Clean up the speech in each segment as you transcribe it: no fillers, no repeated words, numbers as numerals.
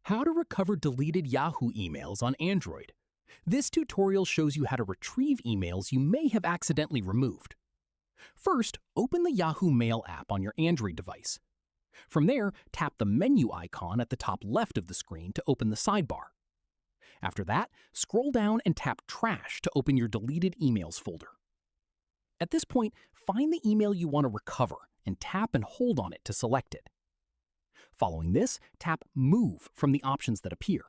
How to recover deleted Yahoo emails on Android. This tutorial shows you how to retrieve emails you may have accidentally removed. First, open the Yahoo Mail app on your Android device. From there, tap the menu icon at the top left of the screen to open the sidebar. After that, scroll down and tap Trash to open your deleted emails folder. At this point, find the email you want to recover and tap and hold on it to select it. Following this, tap Move from the options that appear.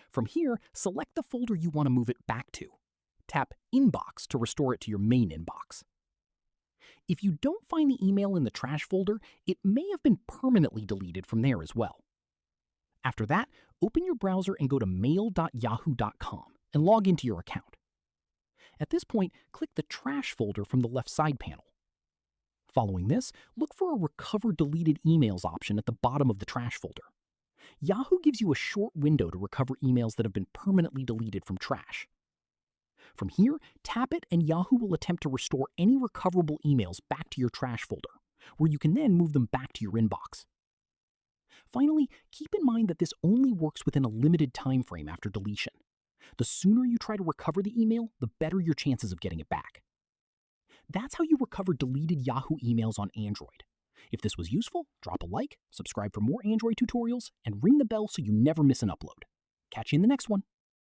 From here, select the folder you want to move it back to. Tap Inbox to restore it to your main inbox. If you don't find the email in the trash folder, it may have been permanently deleted from there as well. After that, open your browser and go to mail.yahoo.com and log into your account. At this point, click the Trash folder from the left side panel. Following this, look for a Recover Deleted Emails option at the bottom of the trash folder. Yahoo gives you a short window to recover emails that have been permanently deleted from trash. From here, tap it and Yahoo will attempt to restore any recoverable emails back to your trash folder, where you can then move them back to your inbox. Finally, keep in mind that this only works within a limited time frame after deletion. The sooner you try to recover the email, the better your chances of getting it back. That's how you recover deleted Yahoo emails on Android. If this was useful, drop a like, subscribe for more Android tutorials, and ring the bell so you never miss an upload. Catch you in the next one.